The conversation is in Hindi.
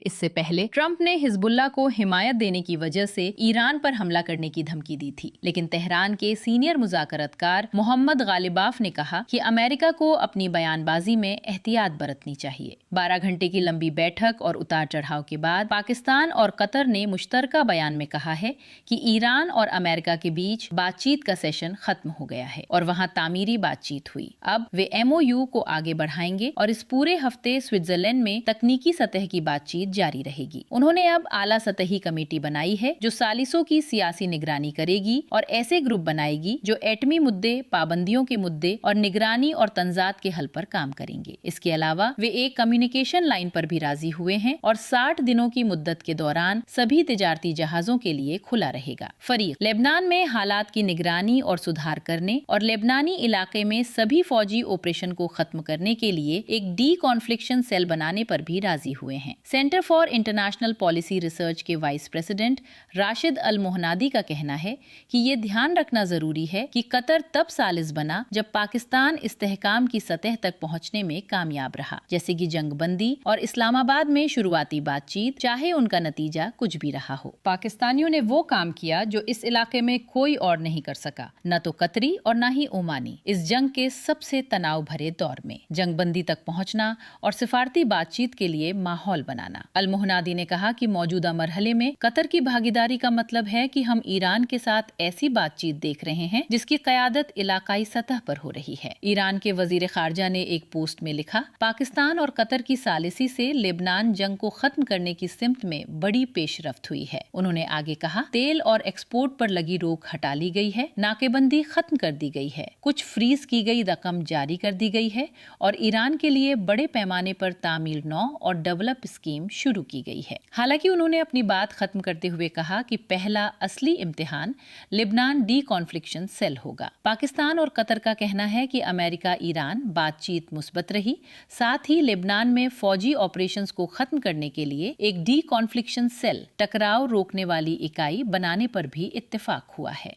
इससे पहले ट्रंप ने हिजबुल्ला को हिमायत देने की वजह से ईरान पर हमला करने की धमकी दी थी, लेकिन तेहरान के सीनियर मुज़ाकरतकार मोहम्मद गालिबाफ ने कहा कि अमेरिका को अपनी बयानबाजी में एहतियात बरतनी चाहिए। 12 घंटे की लंबी बैठक और उतार चढ़ाव के बाद पाकिस्तान और कतर ने मुश्तरका बयान में कहा है कि ईरान और अमेरिका के बीच बातचीत का सेशन खत्म हो गया है और वहां तामीरी बातचीत हुई। अब वे MOU को आगे बढ़ाएंगे और इस पूरे हफ्ते स्विट्जरलैंड में तकनीकी सतह की बातचीत जारी रहेगी। उन्होंने अब आला सतही कमेटी बनाई है जो सालिसों की सियासी निगरानी करेगी और ऐसे ग्रुप बनाएगी जो एटमी मुद्दे, पाबंदियों के मुद्दे और निगरानी और तंजात के हल पर काम करेंगे। इसके अलावा वे एक कम्युनिकेशन लाइन पर भी राजी हुए हैं और 60 दिनों की मुद्दत के दौरान सभी तिजारती जहाजों के लिए खुला रहेगा। फरीक लेबनान में हालात की निगरानी और सुधार करने और लेबनानी इलाके में सभी फौजी ऑपरेशन को खत्म करने के लिए एक डी कॉन्फ्लिक्शन सेल बनाने पर भी राजी हुए हैं। Centre for international policy research के वाइस प्रेसिडेंट राशिद अल मोहनादी का कहना है कि ये ध्यान रखना जरूरी है कि कतर तब सालिस बना जब पाकिस्तान इस्तेहकाम की सतह तक पहुंचने में कामयाब रहा, जैसे कि जंगबंदी और इस्लामाबाद में शुरुआती बातचीत, चाहे उनका नतीजा कुछ भी रहा हो। पाकिस्तानियों ने वो काम किया जो इस इलाके में कोई और नहीं कर सका, न तो कतरी और न ही ओमानी। इस जंग के सबसे तनाव भरे दौर में जंगबंदी तक पहुंचना और सिफारती बातचीत के लिए माहौल बनाना। अल मोहनादी ने कहा कि मौजूदा मरहले में कतर की भागीदारी का मतलब है कि हम ईरान के साथ ऐसी बातचीत देख रहे हैं जिसकी क़यादत इलाकाई सतह पर हो रही है। ईरान के वजीर खारजा ने एक पोस्ट में लिखा, पाकिस्तान और कतर की सालिसी से लेबनान जंग को खत्म करने की सिमत में बड़ी पेशरफ्त हुई है। उन्होंने आगे कहा, तेल और एक्सपोर्ट पर लगी रोक हटा ली गई है, नाकेबंदी खत्म कर दी गई है, कुछ फ्रीज की गई रकम जारी कर दी गई है और ईरान के लिए बड़े पैमाने पर तामीर 9 और डेवलप स्कीम शुरू की गई है। हालांकि उन्होंने अपनी बात खत्म करते हुए कहा कि पहला असली इम्तिहान लेबनान डी कॉन्फ्लिक्शन सेल होगा। पाकिस्तान और कतर का कहना है कि अमेरिका ईरान बातचीत मुस्बत रही, साथ ही लेबनान में फौजी ऑपरेशंस को खत्म करने के लिए एक डी कॉन्फ्लिक्शन सेल, टकराव रोकने वाली इकाई बनाने पर भी इत्तेफाक हुआ है।